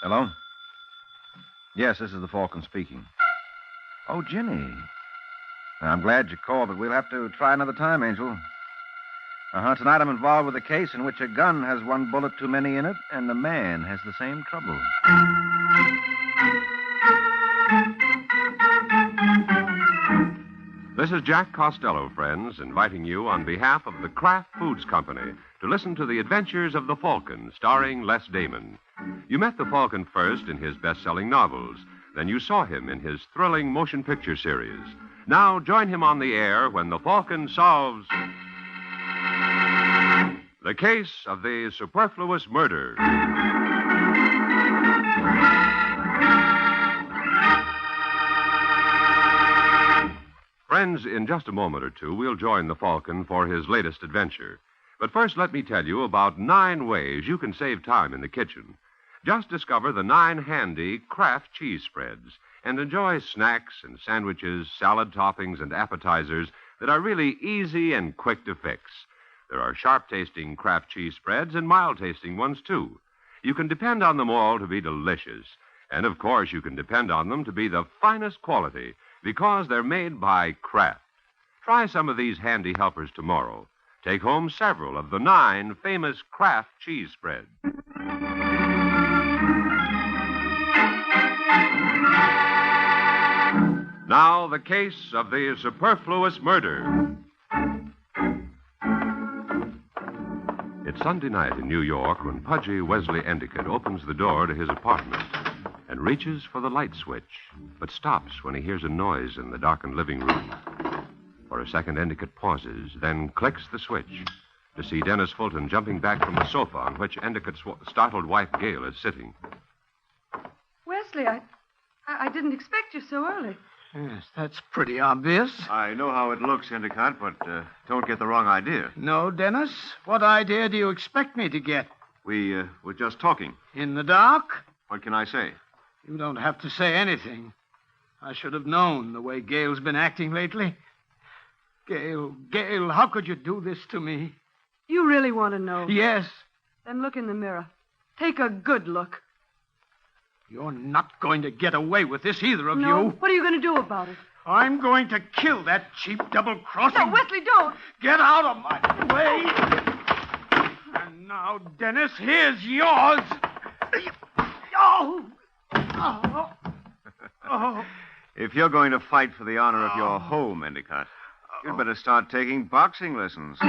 Hello? Yes, this is the Falcon speaking. Oh, Ginny. I'm glad you called, but we'll have to try another time, Angel. Tonight I'm involved with a case in which a gun has one bullet too many in it, and a man has the same trouble. This is Jack Costello, friends, inviting you on behalf of the Kraft Foods Company to listen to the adventures of the Falcon, starring Les Damon. You met the Falcon first in his best-selling novels. Then you saw him in his thrilling motion picture series. Now join him on the air when the Falcon solves the case of the Superfluous murder. Friends, in just a moment or two, we'll join the Falcon for his latest adventure. But first, let me tell you about 9 ways you can save time in the kitchen. Just discover the 9 handy Kraft cheese spreads and enjoy snacks and sandwiches, salad toppings, and appetizers that are really easy and quick to fix. There are sharp-tasting Kraft cheese spreads and mild-tasting ones, too. You can depend on them all to be delicious. And, of course, you can depend on them to be the finest quality because they're made by Kraft. Try some of these handy helpers tomorrow. Take home several of the 9 famous Kraft cheese spreads. Now, the case of the Superfluous murder. It's Sunday night in New York when Pudgy Wesley Endicott opens the door to his apartment and reaches for the light switch, but stops when he hears a noise in the darkened living room. For a second, Endicott pauses, then clicks the switch to see Dennis Fulton jumping back from the sofa on which Endicott's startled wife, Gail, is sitting. Wesley, I didn't expect you so early. Yes, that's pretty obvious. I know how it looks, Endicott, but don't get the wrong idea. No, Dennis? What idea do you expect me to get? We were just talking. In the dark? What can I say? You don't have to say anything. I should have known the way Gail's been acting lately. Gail, how could you do this to me? You really want to know? Yes. Then look in the mirror. Take a good look. You're not going to get away with this, either of No? you. What are you going to do about it? I'm going to kill that cheap double-crossing... No, Wesley, don't! Get out of my way! And now, Dennis, here's yours. Oh. If you're going to fight for the honor of your home, Endicott, you'd better start taking boxing lessons.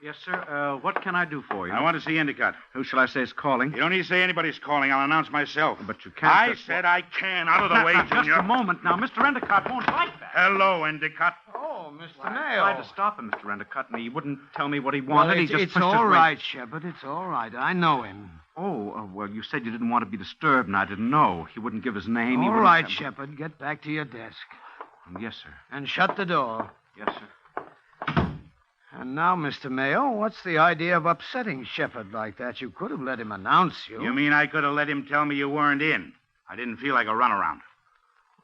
Yes, sir. What can I do for you? I want to see Endicott. Who shall I say is calling? You don't need to say anybody's calling. I'll announce myself. But you can't... I said I can. Out of the way, Just Junior. a moment now. Mr. Endicott won't like that. Hello, Endicott. Oh, Mr. I Mayo. tried to stop him, Mr. Endicott, and he wouldn't tell me what he wanted. He just it's pushed all his right, Shepard. It's all right. I know him. Oh, well, you said you didn't want to be disturbed, and I didn't know. He wouldn't give his name. All right, Shepard. Get back to your desk. Yes, sir. And shut the door. Yes, sir. And now, Mr. Mayo, what's the idea of upsetting Shepard like that? You could have let him announce you. You mean I could have let him tell me you weren't in? I didn't feel like a runaround.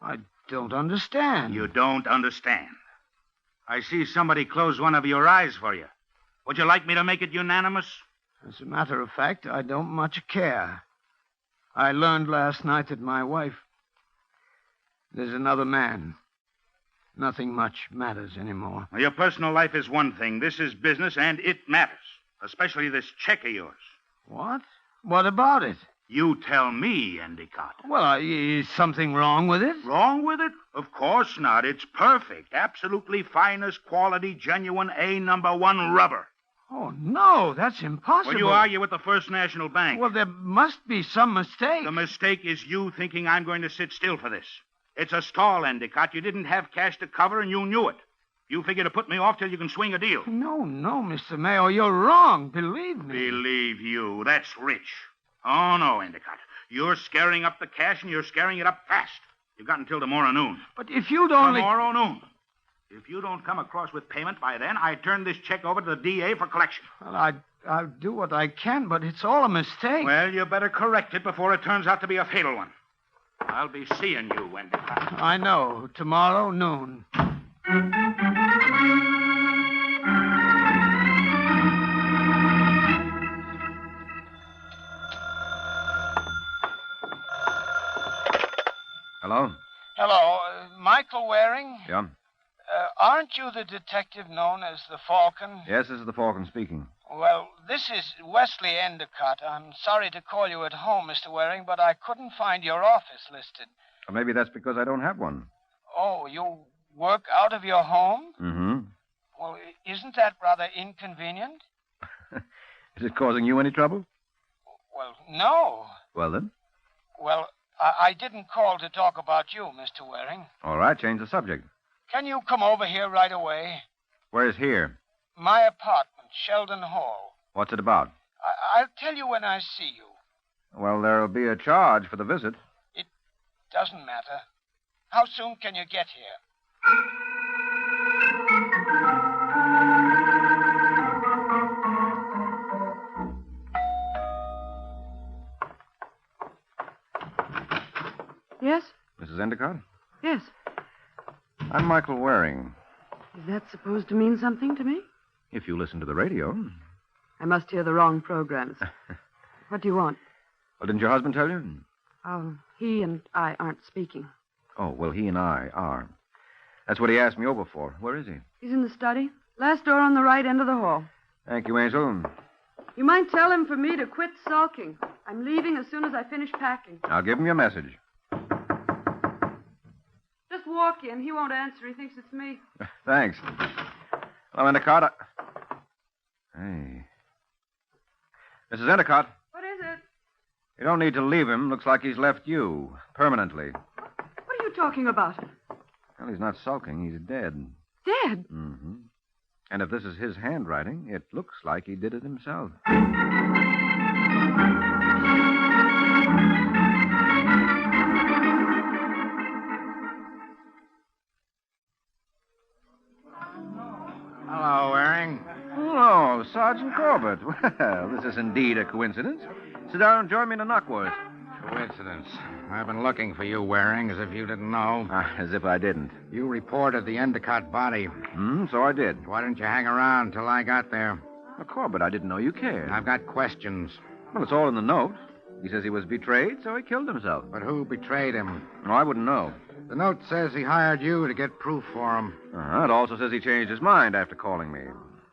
I don't understand. You don't understand. I see somebody close one of your eyes for you. Would you like me to make it unanimous? As a matter of fact, I don't much care. I learned last night that my wife... There's another man. Nothing much matters anymore. Now, your personal life is one thing. This is business, and it matters. Especially this check of yours. What? What about it? You tell me, Endicott. Well, is something wrong with it? Wrong with it? Of course not. It's perfect. Absolutely finest quality, genuine A1 rubber. Oh, no, that's impossible. When you argue with the First National Bank. Well, there must be some mistake. The mistake is you thinking I'm going to sit still for this. It's a stall, Endicott. You didn't have cash to cover, and you knew it. You figure to put me off till you can swing a deal. No, Mr. Mayo, you're wrong. Believe me. Believe you. That's rich. Oh, no, Endicott. You're scaring up the cash, and you're scaring it up fast. You've got until tomorrow noon. But if you'd only... Tomorrow noon. If you don't come across with payment by then, I turn this check over to the DA for collection. Well, I'll do what I can, but it's all a mistake. Well, you better correct it before it turns out to be a fatal one. I'll be seeing you, Endicott. I know. Tomorrow noon. Hello? Hello, Michael Waring? Yeah? Aren't you the detective known as the Falcon? Yes, this is the Falcon speaking. Well, this is Wesley Endicott. I'm sorry to call you at home, Mr. Waring, but I couldn't find your office listed. Or maybe that's because I don't have one. Oh, you work out of your home? Mm-hmm. Well, isn't that rather inconvenient? Is it causing you any trouble? Well, no. Well, then. Well, I didn't call to talk about you, Mr. Waring. All right, change the subject. Can you come over here right away? Where's here? My apartment, Sheldon Hall. What's it about? I'll tell you when I see you. Well, there'll be a charge for the visit. It doesn't matter. How soon can you get here? Yes? Mrs. Endicott? Yes. I'm Michael Waring. Is that supposed to mean something to me? If you listen to the radio. I must hear the wrong programs. What do you want? Well, didn't your husband tell you? Oh, he and I aren't speaking. Oh, well, he and I are. That's what he asked me over for. Where is he? He's in the study. Last door on the right end of the hall. Thank you, Angel. You might tell him for me to quit sulking. I'm leaving as soon as I finish packing. I'll give him your message. Just walk in. He won't answer. He thinks it's me. Thanks. Hello, Endicott. Hey. Mrs. Endicott, What is it? you don't need to leave him. Looks like he's left you. Permanently. What are you talking about? Well, he's not sulking. He's dead. Dead? Mm-hmm. And if this is his handwriting, it looks like he did it himself. Hello, Waring. Oh, Sergeant Corbett. Well, this is indeed a coincidence. Sit down and join me in a knockwurst. Coincidence. I've been looking for you, Waring, as if you didn't know. As if I didn't. You reported the Endicott body. So I did. Why didn't you hang around till I got there? Well, Corbett, I didn't know you cared. I've got questions. Well, it's all in the note. He says he was betrayed, so he killed himself. But who betrayed him? No, I wouldn't know. The note says he hired you to get proof for him. It also says he changed his mind after calling me.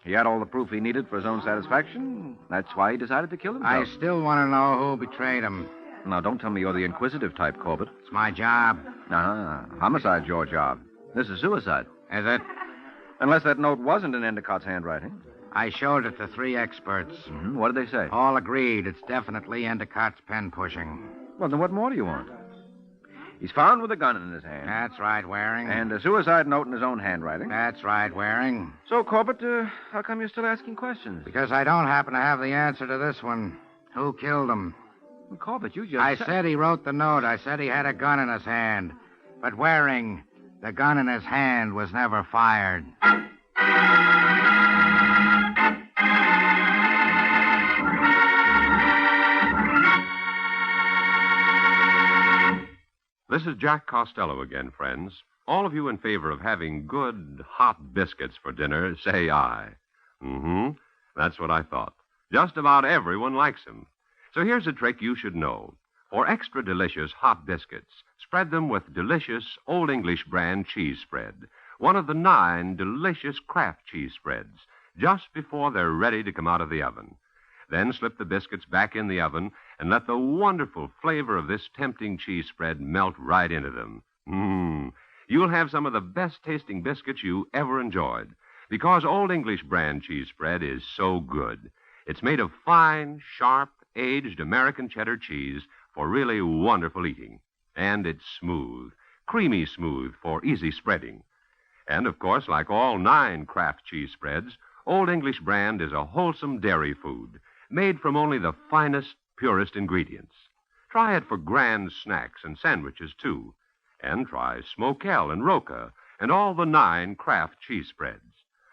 He had all the proof he needed for his own satisfaction. That's why he decided to kill himself. I still want to know who betrayed him. Now, don't tell me you're the inquisitive type, Corbett. It's my job. Homicide's your job. This is suicide. Is it? Unless that note wasn't in Endicott's handwriting. I showed it to 3 experts. What did they say? All agreed it's definitely Endicott's pen pushing. Well, then what more do you want? He's found with a gun in his hand. That's right, Waring. And a suicide note in his own handwriting. That's right, Waring. So, Corbett, how come you're still asking questions? Because I don't happen to have the answer to this one. Who killed him? Well, Corbett, you just... I said he wrote the note. I said he had a gun in his hand. But Waring, the gun in his hand was never fired. This is Jack Costello again, friends. All of you in favor of having good, hot biscuits for dinner, say aye. That's what I thought. Just about everyone likes them. So here's a trick you should know. For extra delicious hot biscuits, spread them with delicious Old English brand cheese spread, one of the 9 delicious Kraft cheese spreads, just before they're ready to come out of the oven. Then slip the biscuits back in the oven and let the wonderful flavor of this tempting cheese spread melt right into them. You'll have some of the best-tasting biscuits you ever enjoyed, because Old English brand cheese spread is so good. It's made of fine, sharp, aged American cheddar cheese for really wonderful eating. And it's smooth, creamy smooth for easy spreading. And, of course, like all 9 Kraft cheese spreads, Old English brand is a wholesome dairy food made from only the finest, purest ingredients. Try it for grand snacks and sandwiches, too. And try Smokell and Roca and all the 9 Kraft cheese spreads.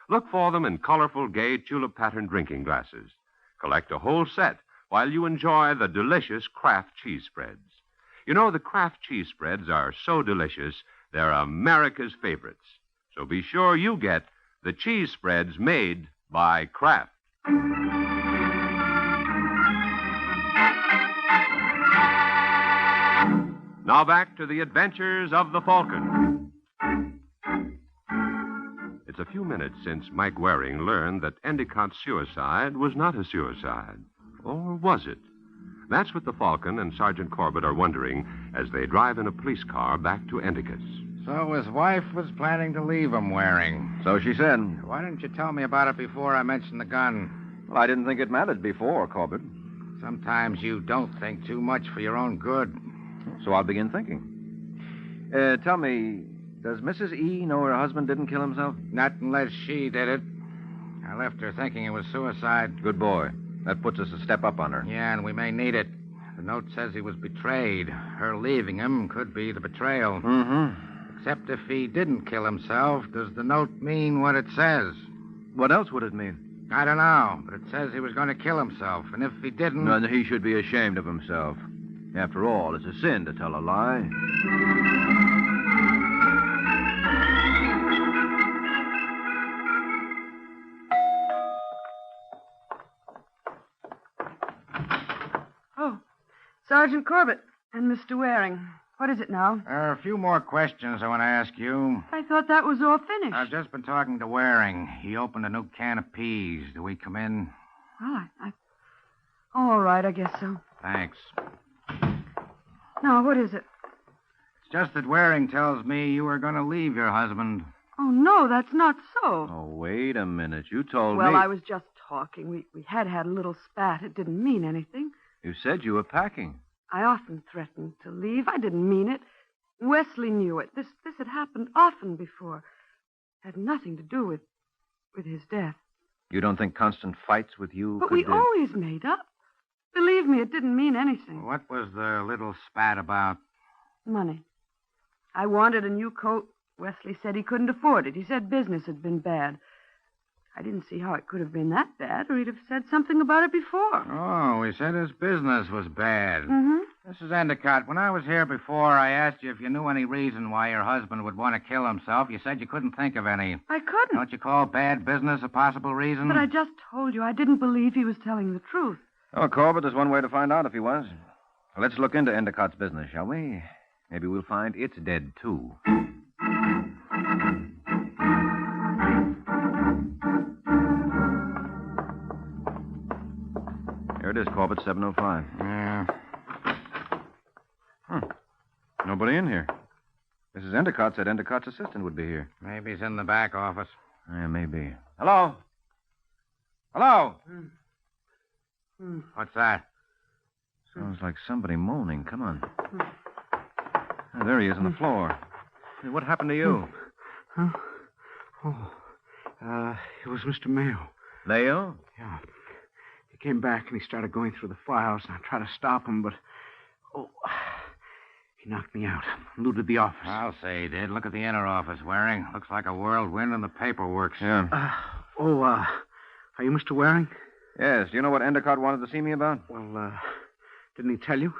Look for them in colorful, gay, tulip-patterned drinking glasses. Collect a whole set while you enjoy the delicious Kraft cheese spreads. You know, the Kraft cheese spreads are so delicious, they're America's favorites. So be sure you get the cheese spreads made by Kraft. Now back to the adventures of the Falcon. It's a few minutes since Mike Waring learned that Endicott's suicide was not a suicide. Or was it? That's what the Falcon and Sergeant Corbett are wondering as they drive in a police car back to Endicott's. So his wife was planning to leave him, Waring. So she said. Why didn't you tell me about it before I mentioned the gun? Well, I didn't think it mattered before, Corbett. Sometimes you don't think too much for your own good. So I'll begin thinking. Tell me, does Mrs. E know her husband didn't kill himself? Not unless she did it. I left her thinking it was suicide. Good boy. That puts us a step up on her. Yeah, and we may need it. The note says he was betrayed. Her leaving him could be the betrayal. Mm-hmm. Except if he didn't kill himself, does the note mean what it says? What else would it mean? I don't know, but it says he was going to kill himself. And if he didn't... Then he should be ashamed of himself. After all, it's a sin to tell a lie. Oh, Sergeant Corbett and Mr. Waring. What is it now? There are a few more questions I want to ask you. I thought that was all finished. I've just been talking to Waring. He opened a new can of peas. Do we come in? Well, all right, I guess so. Thanks. Now, what is it? It's just that Waring tells me you were going to leave your husband. Oh, no, that's not so. Oh, wait a minute. You told me... Well, I was just talking. We had a little spat. It didn't mean anything. You said you were packing. I often threatened to leave. I didn't mean it. Wesley knew it. This had happened often before. Had nothing to do with his death. You don't think constant fights with you But could... we always made up. Believe me, it didn't mean anything. What was the little spat about? Money. I wanted a new coat. Wesley said he couldn't afford it. He said business had been bad. I didn't see how it could have been that bad, or he'd have said something about it before. Oh, he said his business was bad. Mm-hmm. Mrs. Endicott, when I was here before, I asked you if you knew any reason why your husband would want to kill himself. You said you couldn't think of any. I couldn't. Don't you call bad business a possible reason? But I just told you I didn't believe he was telling the truth. Oh, Corbett, there's one way to find out if he was. Let's look into Endicott's business, shall we? Maybe we'll find it's dead, too. Here it is, Corbett, 705. Yeah. Nobody in here. Mrs. Endicott said Endicott's assistant would be here. Maybe he's in the back office. Yeah, maybe. Hello? Hello? What's that? Sounds like somebody moaning. Come on. Oh, there he is on the floor. Hey, what happened to you? Huh? Oh, it was Mr. Mayo. Leo? Yeah. He came back and he started going through the files, and I tried to stop him, but... Oh, he knocked me out. Looted the office. I'll say he did. Look at the inner office, Waring. Looks like a whirlwind in the paperwork. Yeah. Are you Mr. Waring? Yes. Do you know what Endicott wanted to see me about? Well, didn't he tell you?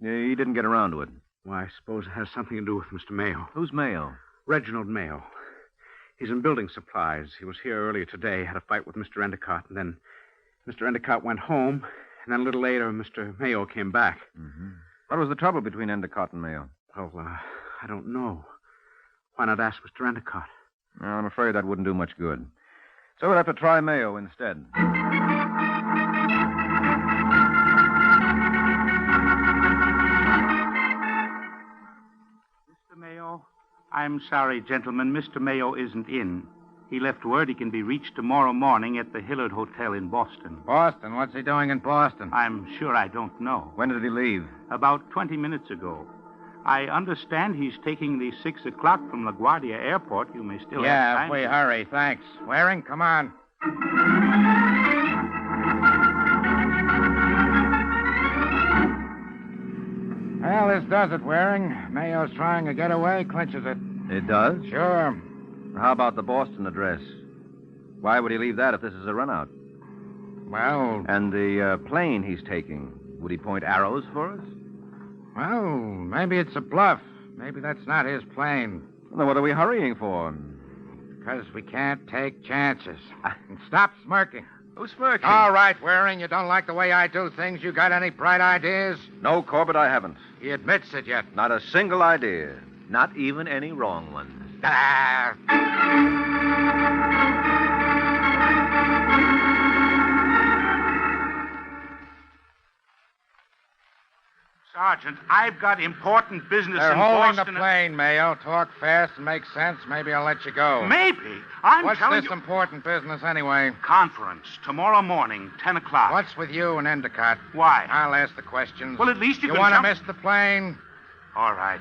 Yeah, he didn't get around to it. Why, I suppose it has something to do with Mr. Mayo. Who's Mayo? Reginald Mayo. He's in building supplies. He was here earlier today, had a fight with Mr. Endicott, and then Mr. Endicott went home, and then a little later, Mr. Mayo came back. Mm-hmm. What was the trouble between Endicott and Mayo? Well, I don't know. Why not ask Mr. Endicott? No, I'm afraid that wouldn't do much good. So we'll have to try Mayo instead. Mr. Mayo? I'm sorry, gentlemen. Mr. Mayo isn't in. He left word he can be reached tomorrow morning at the Hillard Hotel in Boston. Boston? What's he doing in Boston? I'm sure I don't know. When did he leave? About 20 minutes ago. I understand he's taking the 6 o'clock from LaGuardia Airport. You may still have time. If we hurry, thanks. Waring, come on. Well, this does it, Waring. Mayo's trying to get away, clinches it. It does? Sure. How about the Boston address? Why would he leave that if this is a runout? Well... And the plane he's taking, would he point arrows for us? Well, maybe it's a bluff. Maybe that's not his plane. Well, then what are we hurrying for? Because we can't take chances. And stop smirking. Who's smirking? All right, Waring, you don't like the way I do things. You got any bright ideas? No, Corbett, I haven't. He admits it yet. Not a single idea. Not even any wrong ones. Ah. Sergeant, I've got important business They're in holding Boston. the plane, Mayo. Talk fast and make sense. Maybe I'll let you go. Maybe. I'm What's telling this you... important business anyway? Conference, tomorrow morning, 10 o'clock. What's with you and Endicott? Why? I'll ask the questions. Well, at least you can want to come- miss the plane? All right.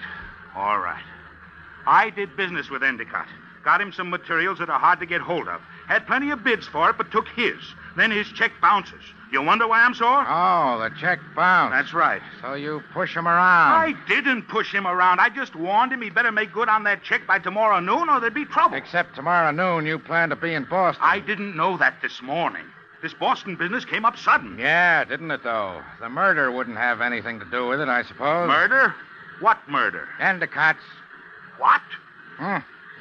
I did business with Endicott. Got him some materials that are hard to get hold of. Had plenty of bids for it, but took his. Then his check bounces. You wonder why I'm sore? Oh, the check bounced. That's right. So you push him around. I didn't push him around. I just warned him he better make good on that check by tomorrow noon or there'd be trouble. Except tomorrow noon you plan to be in Boston. I didn't know that this morning. This Boston business came up sudden. Yeah, didn't it, though? The murder wouldn't have anything to do with it, I suppose. Murder? What murder? Endicott's. What?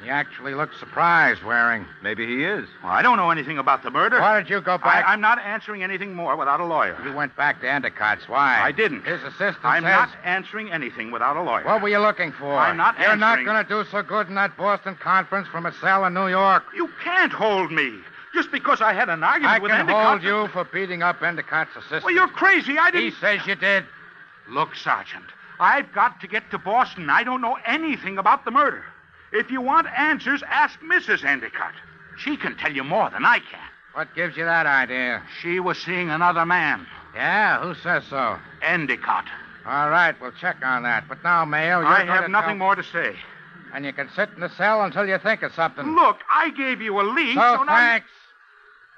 He actually looked surprised, Waring. Maybe he is. Well, I don't know anything about the murder. Why did you go back? I'm not answering anything more without a lawyer. You went back to Endicott's. Why? I didn't. His assistant I'm says... not answering anything without a lawyer. What were you looking for? I'm not You're not answering- going to do so good in that Boston conference from a cell in New York. You can't hold me. Just because I had an argument I with can Endicott. hold you for beating up Endicott's assistant. Well, you're crazy. I didn't... He says you did. Look, Sergeant, I've got to get to Boston. I don't know anything about the murder. If you want answers, ask Mrs. Endicott. She can tell you more than I can. What gives you that idea? She was seeing another man. Yeah, who says so? Endicott. All right, we'll check on that. But now, Mayo, you're I going have to nothing more to say. And you can sit in the cell until you think of something. Look, I gave you a lead, So so now... thanks.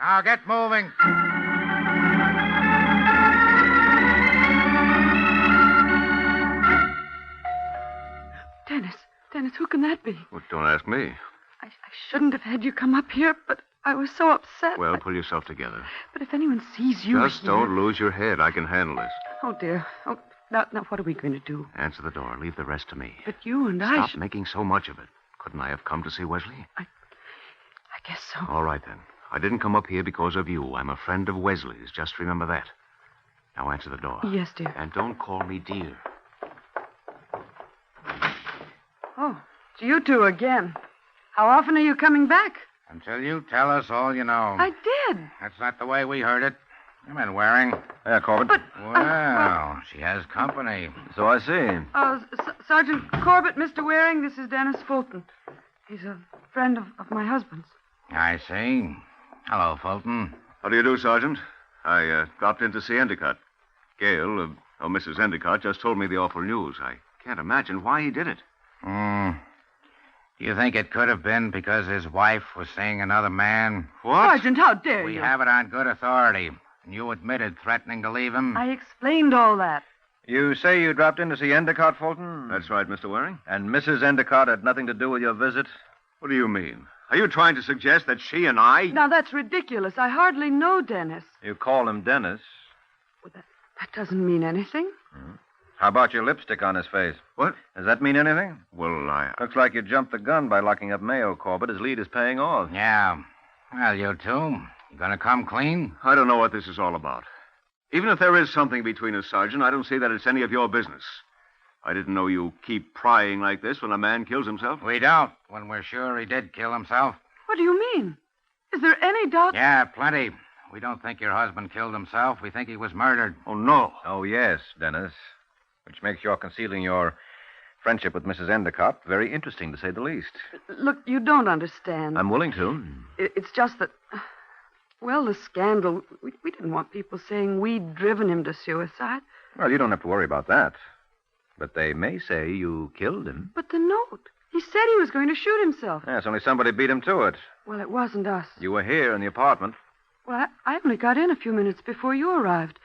Now get moving. Dennis, who can that be? Well, don't ask me. I shouldn't have had you come up here, but I was so upset. Well, pull yourself together. But if anyone sees you Just here... don't lose your head. I can handle this. Oh, dear. Oh, now, what are we going to do? Answer the door. Leave the rest to me. But you and I... Stop making so much of it. Couldn't I have come to see Wesley? I guess so. All right, then. I didn't come up here because of you. I'm a friend of Wesley's. Just remember that. Now answer the door. Yes, dear. And don't call me dear. Oh, it's you two again. How often are you coming back? Until you tell us all you know. I did. That's not the way we heard it. Come in, Waring. Yeah, Corbett. But... Well, she has company. So I see. Sergeant Corbett, Mr. Waring, this is Dennis Fulton. He's a friend of my husband's. I see. Hello, Fulton. How do you do, Sergeant? I dropped in to see Endicott. Gail, Mrs. Endicott, just told me the awful news. I can't imagine why he did it. Do you think it could have been because his wife was seeing another man? What? Sergeant, how dare We you? have it on good authority. And you admitted threatening to leave him. I explained all that. You say you dropped in to see Endicott, Fulton? That's right, Mr. Waring. And Mrs. Endicott had nothing to do with your visit? What do you mean? Are you trying to suggest that she and I... Now, that's ridiculous. I hardly know Dennis. You call him Dennis. Well, that doesn't mean anything. How about your lipstick on his face? What? Does that mean anything? Well, Looks like you jumped the gun by locking up Mayo, Corbett. His lead is paying off. Yeah. Well, you two, you gonna come clean? I don't know what this is all about. Even if there is something between us, Sergeant, I don't see that it's any of your business. I didn't know you keep prying like this when a man kills himself. We don't, when we're sure he did kill himself. What do you mean? Is there any doubt? Yeah, plenty. We don't think your husband killed himself. We think he was murdered. Oh, no. Oh, yes, Dennis. Which makes your concealing your friendship with Mrs. Endicott very interesting, to say the least. Look, you don't understand. I'm willing to. It's just that... Well, the scandal... We didn't want people saying we'd driven him to suicide. Well, you don't have to worry about that. But they may say you killed him. But the note... He said he was going to shoot himself. Yes, only somebody beat him to it. Well, it wasn't us. You were here in the apartment. Well, I only got in a few minutes before you arrived.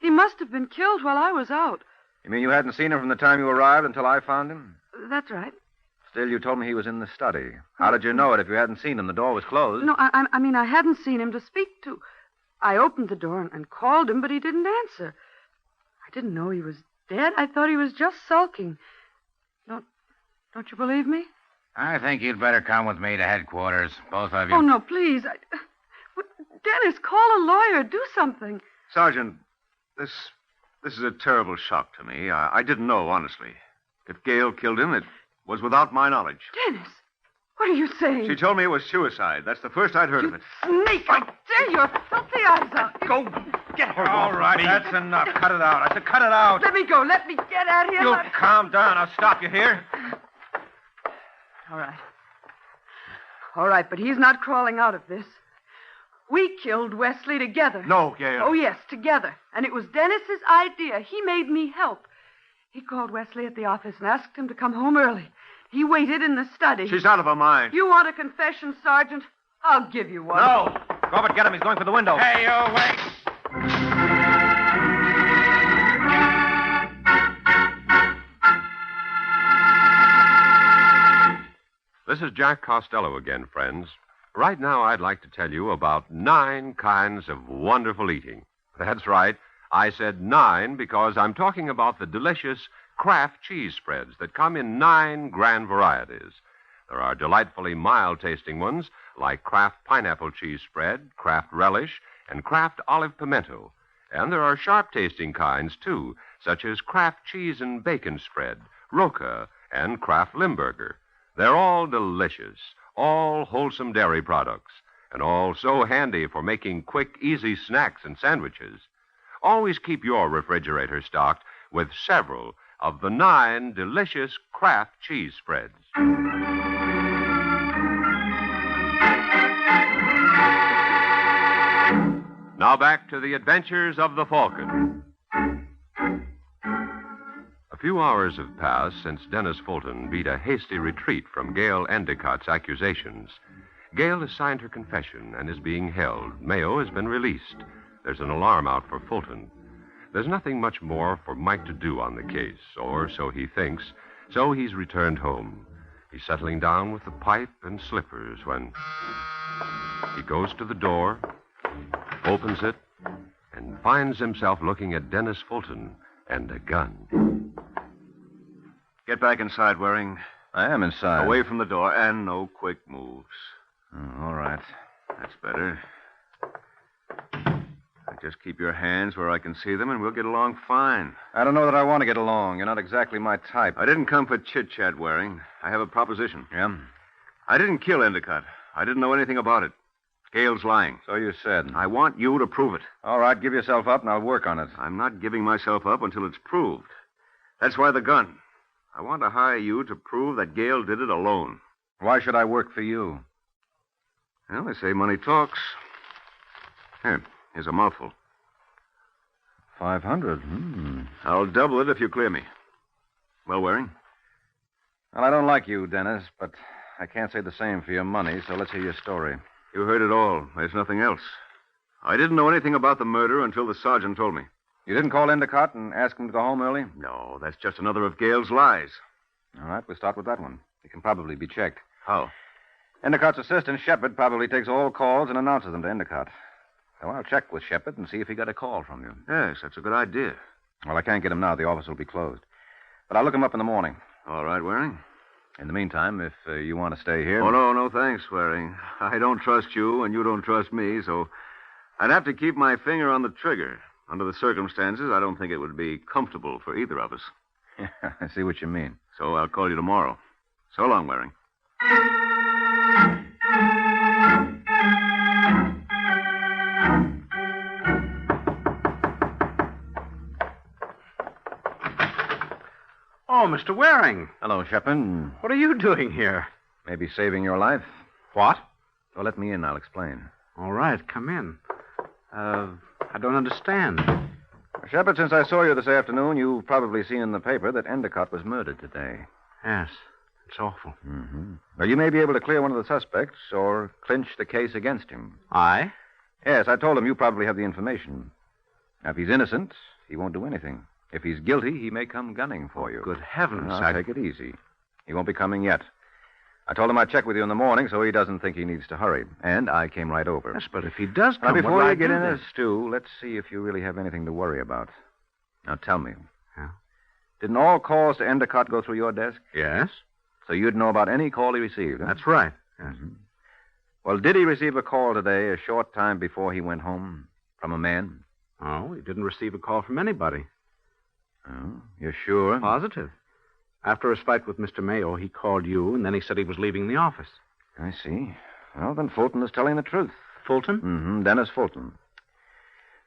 He must have been killed while I was out. You mean you hadn't seen him from the time you arrived until I found him? That's right. Still, you told me he was in the study. How did you know it if you hadn't seen him? The door was closed. No, I mean, I hadn't seen him to speak to. I opened the door and called him, but he didn't answer. I didn't know he was dead. I thought he was just sulking. Don't you believe me? I think you'd better come with me to headquarters, both of you. Oh, no, please. Dennis, call a lawyer. Do something. Sergeant, this is a terrible shock to me. I didn't know, honestly. If Gail killed him, it was without my knowledge. Dennis, what are you saying? She told me it was suicide. That's the first I'd heard of it. Snake, I tear your filthy eyes out. Go get her All off right, me. that's enough. Cut it out. I said cut it out. Let me go. Let me get out of here. You calm down. I'll stop you here. All right. All right, but he's not crawling out of this. We killed Wesley together. No, Gail. Oh, yes, together. And it was Dennis's idea. He made me help. He called Wesley at the office and asked him to come home early. He waited in the study. She's out of her mind. You want a confession, Sergeant? I'll give you one. No. Robert, get him. He's going for the window. Hey, you wait. This is Jack Costello again, friends. Right now, I'd like to tell you about 9 kinds of wonderful eating. That's right. I said 9 because I'm talking about the delicious Kraft cheese spreads that come in 9 grand varieties. There are delightfully mild-tasting ones like Kraft pineapple cheese spread, Kraft relish, and Kraft olive pimento. And there are sharp-tasting kinds, too, such as Kraft cheese and bacon spread, Roca, and Kraft Limburger. They're all delicious, all wholesome dairy products, and all so handy for making quick, easy snacks and sandwiches. Always keep your refrigerator stocked with several of the 9 delicious Kraft cheese spreads. Now back to the adventures of the Falcon. A few hours have passed since Dennis Fulton beat a hasty retreat from Gail Endicott's accusations. Gail has signed her confession and is being held. Mayo has been released. There's an alarm out for Fulton. There's nothing much more for Mike to do on the case, or so he thinks, so he's returned home. He's settling down with the pipe and slippers when he goes to the door, opens it, and finds himself looking at Dennis Fulton and a gun. Get back inside, Waring. I am inside. Away from the door, and no quick moves. Oh, all right. That's better. Just keep your hands where I can see them, and we'll get along fine. I don't know that I want to get along. You're not exactly my type. I didn't come for chit-chat, Waring. I have a proposition. Yeah? I didn't kill Endicott. I didn't know anything about it. Gail's lying. So you said. I want you to prove it. All right, give yourself up, and I'll work on it. I'm not giving myself up until it's proved. That's why the gun. I want to hire you to prove that Gail did it alone. Why should I work for you? Well, they say money talks. Here's a mouthful. 500. I'll double it if you clear me. Well, Waring? Well, I don't like you, Dennis, but I can't say the same for your money, so let's hear your story. You heard it all. There's nothing else. I didn't know anything about the murder until the sergeant told me. You didn't call Endicott and ask him to go home early? No, that's just another of Gail's lies. All right, we'll start with that one. It can probably be checked. How? Endicott's assistant, Shepard, probably takes all calls and announces them to Endicott. So I'll check with Shepard and see if he got a call from you. Yes, that's a good idea. Well, I can't get him now. The office will be closed. But I'll look him up in the morning. All right, Waring. In the meantime, if you want to stay here... Oh, no, thanks, Waring. I don't trust you, and you don't trust me, so I'd have to keep my finger on the trigger. Under the circumstances, I don't think it would be comfortable for either of us. I see what you mean. So I'll call you tomorrow. So long, Waring. Oh, Mr. Waring. Hello, Shepard. What are you doing here? Maybe saving your life? What? Well, let me in. I'll explain. All right, come in. I don't understand. Shepard, since I saw you this afternoon, you've probably seen in the paper that Endicott was murdered today. Yes, it's awful. Mm-hmm. Well, you may be able to clear one of the suspects or clinch the case against him. I? Yes, I told him you probably have the information. Now, if he's innocent, he won't do anything. If he's guilty, he may come gunning for you. Good heavens. Now, take it easy. He won't be coming yet. I told him I'd check with you in the morning so he doesn't think he needs to hurry. And I came right over. Yes, but if he does Now, come, before what you I get do in then? this stew, let's see if you really have anything to worry about. Now, tell me. Yeah? Didn't all calls to Endicott go through your desk? Yes. So you'd know about any call he received, huh? That's right. Mm-hmm. Well, did he receive a call today, a short time before he went home, from a man? Oh, he didn't receive a call from anybody. Oh, you're sure? Positive. After his fight with Mr. Mayo, he called you, and then he said he was leaving the office. I see. Well, then Fulton is telling the truth. Fulton? Mm-hmm, Dennis Fulton.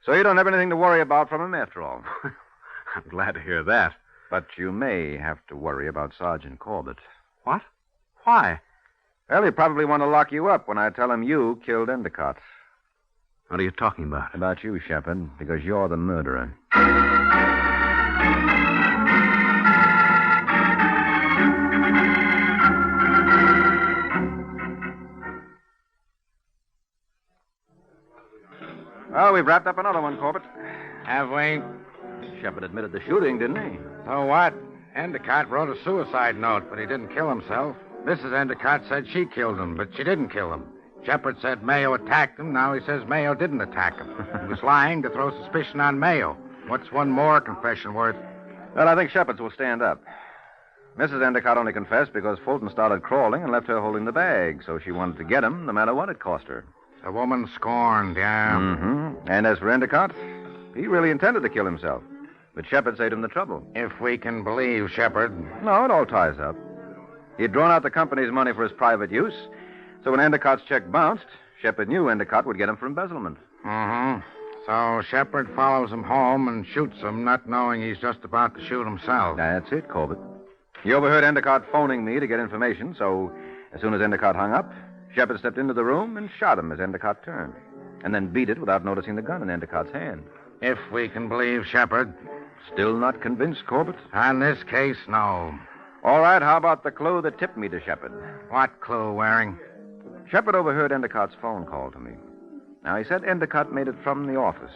So you don't have anything to worry about from him after all. I'm glad to hear that. But you may have to worry about Sergeant Corbett. What? Why? Well, he'll probably want to lock you up when I tell him you killed Endicott. What are you talking about? About you, Shepard, because you're the murderer. Well, we've wrapped up another one, Corbett. Have we? Shepard admitted the shooting, didn't he? So what? Endicott wrote a suicide note, but he didn't kill himself. Mrs. Endicott said she killed him, but she didn't kill him. Shepard said Mayo attacked him. Now he says Mayo didn't attack him. He was lying to throw suspicion on Mayo. What's one more confession worth? Well, I think Shepard's will stand up. Mrs. Endicott only confessed because Fulton started crawling and left her holding the bag, so she wanted to get him no matter what it cost her. The woman scorned, yeah. Mm-hmm. And as for Endicott, he really intended to kill himself. But Shepard saved him the trouble. If we can believe Shepard. No, it all ties up. He'd drawn out the company's money for his private use, so when Endicott's check bounced, Shepard knew Endicott would get him for embezzlement. Mm-hmm. So Shepard follows him home and shoots him, not knowing he's just about to shoot himself. That's it, Corbett. He overheard Endicott phoning me to get information, so as soon as Endicott hung up, Shepard stepped into the room and shot him as Endicott turned, and then beat it without noticing the gun in Endicott's hand. If we can believe Shepard. Still not convinced, Corbett? On this case, no. All right, how about the clue that tipped me to Shepard? What clue, Waring? Shepard overheard Endicott's phone call to me. Now, he said Endicott made it from the office.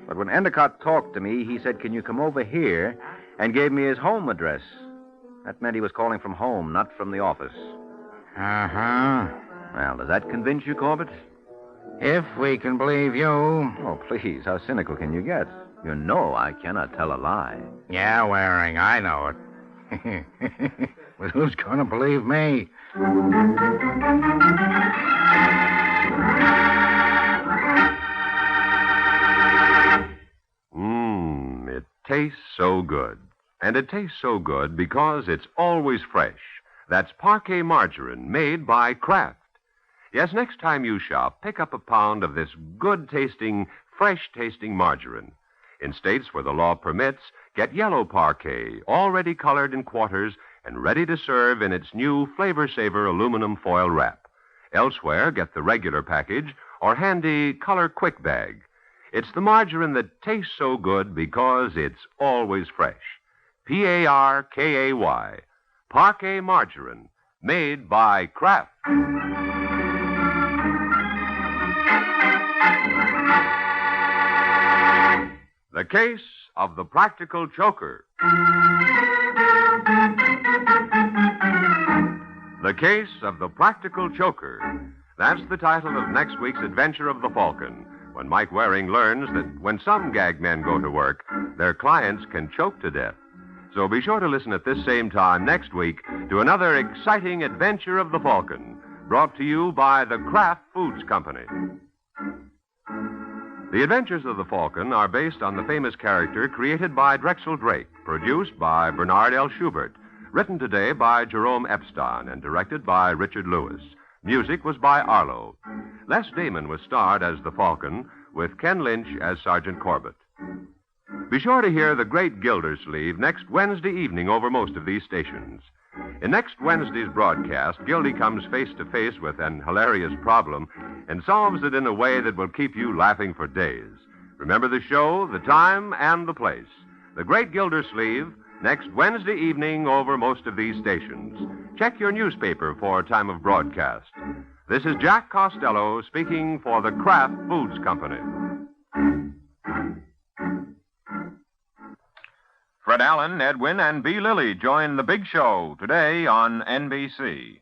But when Endicott talked to me, he said, "Can you come over here?" and gave me his home address. That meant he was calling from home, not from the office. Uh-huh. Well, does that convince you, Corbett? If we can believe you. Oh, please, how cynical can you get? You know I cannot tell a lie. Yeah, Waring, I know it. But who's going to believe me? It tastes so good. And it tastes so good because it's always fresh. That's Parquet margarine made by Kraft. Yes, next time you shop, pick up a pound of this good-tasting, fresh-tasting margarine. In states where the law permits, get yellow Parquet, already colored in quarters and ready to serve in its new Flavor Saver aluminum foil wrap. Elsewhere, get the regular package or handy Color Quick bag. It's the margarine that tastes so good because it's always fresh. Parkay. Parquet margarine, made by Kraft. The Case of the Practical Joker. The Case of the Practical Joker. That's the title of next week's adventure of the Falcon, when Mike Waring learns that when some gag men go to work, their clients can choke to death. So be sure to listen at this same time next week to another exciting adventure of the Falcon, brought to you by the Kraft Foods Company. The Adventures of the Falcon are based on the famous character created by Drexel Drake, produced by Bernard L. Schubert, written today by Jerome Epstein, and directed by Richard Lewis. Music was by Arlo. Les Damon was starred as the Falcon, with Ken Lynch as Sergeant Corbett. Be sure to hear The Great Gildersleeve next Wednesday evening over most of these stations. In next Wednesday's broadcast, Gildy comes face to face with an hilarious problem and solves it in a way that will keep you laughing for days. Remember the show, the time, and the place. The Great Gildersleeve, next Wednesday evening over most of these stations. Check your newspaper for time of broadcast. This is Jack Costello speaking for the Kraft Foods Company. Fred Allen, Edwin, and B. Lilly join the big show today on NBC.